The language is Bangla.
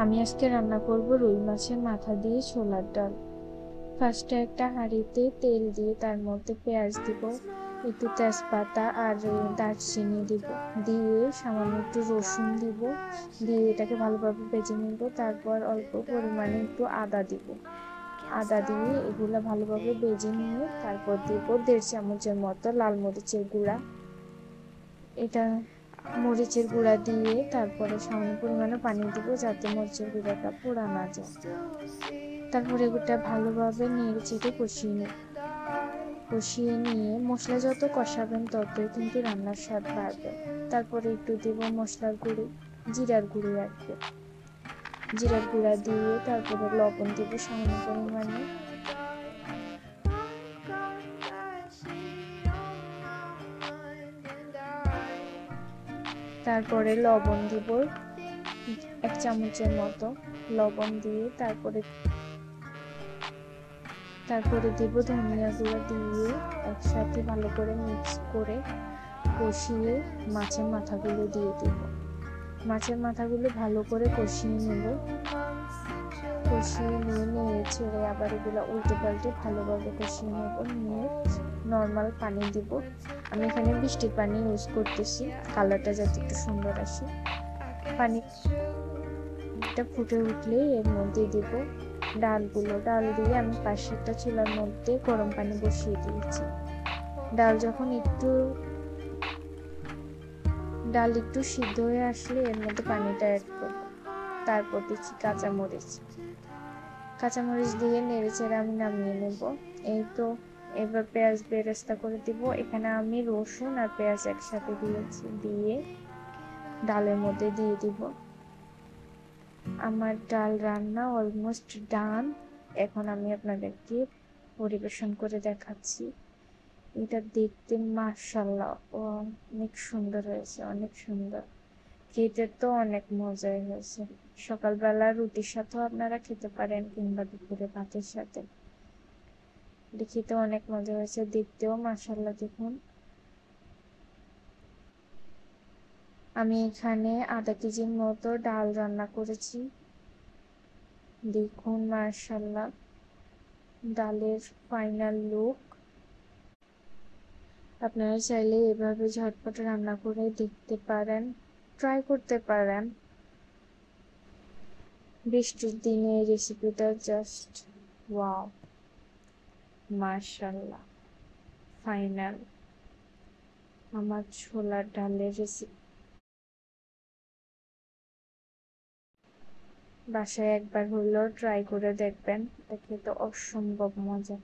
আমি আজকে রান্না করব রুই মাছের মাথা দিয়ে ছোলার ডাল। ফার্স্টে একটা হাঁড়িতে তেল দিয়ে তার মধ্যে পেঁয়াজ দিব, একটু তেজপাতা আর দারচিনি দিব, দিয়ে সামান্য একটু রসুন দিব, দিয়ে এটাকে ভালোভাবে ভেজে নিব। তারপর অল্প পরিমাণে একটু আদা দিব, আদা দিয়ে এগুলো ভালোভাবে ভেজে নিয়ে তারপর দিব 1.5 চামচের মতো লাল মরিচের গুঁড়া। এটা মরিচের গুঁড়া দিয়ে তারপরে সামান্য পরিমাণে পানি দিব যাতে মরিচের গুঁড়াটা পোড়া না যায়। তারপরে এটা ভালোভাবে নেড়ে চেড়ে কষিয়ে নিয়ে মশলা যত কষাবেন ততই কিন্তু রান্নার স্বাদ বাড়বে। তারপরে একটু দিব মশলার গুঁড়ি, জিরার গুঁড়ি আর কি, জিরার গুঁড়া দিয়ে তারপরে লবণ দিব সামান্য পরিমাণে। তারপরে লবণ দিব 1 চামচের মতো, লবণ দিয়ে তারপরে দিব ধনিয়া গুঁড়া দিয়ে একসাথে ভালো করে মিক্স করে কষিয়ে মাছের মাথাগুলো দিয়ে দিব। মাছের মাথাগুলো ভালো করে কষিয়ে নেব, কষিয়ে নিয়ে নেড়ে ছেড়ে আবার এগুলো উল্টে পাল্টে ভালোভাবে কষিয়ে নেব। নিয়ে নর্মাল পানি দিব, আমি এখানে বৃষ্টির পানি ইউজ করতেছি কালারটা যাতে একটু সুন্দর আসে। পানিটা ফুটে উঠলে এর মধ্যে দিব ডালগুলো, ডাল দিয়ে আমি পাশে একটা চুলার মধ্যে গরম পানি বসিয়ে দিয়েছি। ডাল একটু সিদ্ধ হয়ে আসলে এর মধ্যে পানিটা অ্যাড করব। তারপর দিচ্ছি কাঁচামরিচ দিয়ে নেড়ে চেড়ে আমি নামিয়ে নেব। এই তো এবার পেঁয়াজ বেরেস্তা করে দিব। এখানে আমি রসুন আর পেঁয়াজ একসাথে দিয়েছি, দিয়ে ডালের মধ্যে দিয়ে দিব। আমার ডাল রান্না অলমোস্ট ডান। এখন আমি আপনাদেরকে পরিবেশন করে দেখাচ্ছি। এটা দেখতে মাশাআল্লাহ অনেক সুন্দর হয়েছে, অনেক সুন্দর। খেতে তো অনেক মজাই হয়েছে। সকালবেলা রুটির সাথেও আপনারা খেতে পারেন কিংবা দুপুরে ভাতের সাথে। খেতে অনেক মজা হয়েছে, দেখতেও মাশাআল্লাহ। দেখুন আমি এখানে আধা কেজির মতো ডাল রান্না করেছি। দেখুন মাশাআল্লাহ ডালের ফাইনাল লুক। আপনারা চাইলে এভাবে ঝটপট রান্না করে দেখতে পারেন, ট্রাই করতে পারেন। বৃষ্টির দিনে এই রেসিপিটা জাস্ট ওয়াও, মাশাআল্লাহ। ফাইনাল আমার ছোলার ডালের রেসিপি। বাসায় একবার হলেও ট্রাই করে দেখবেন, এটা খেতে অসম্ভব মজা।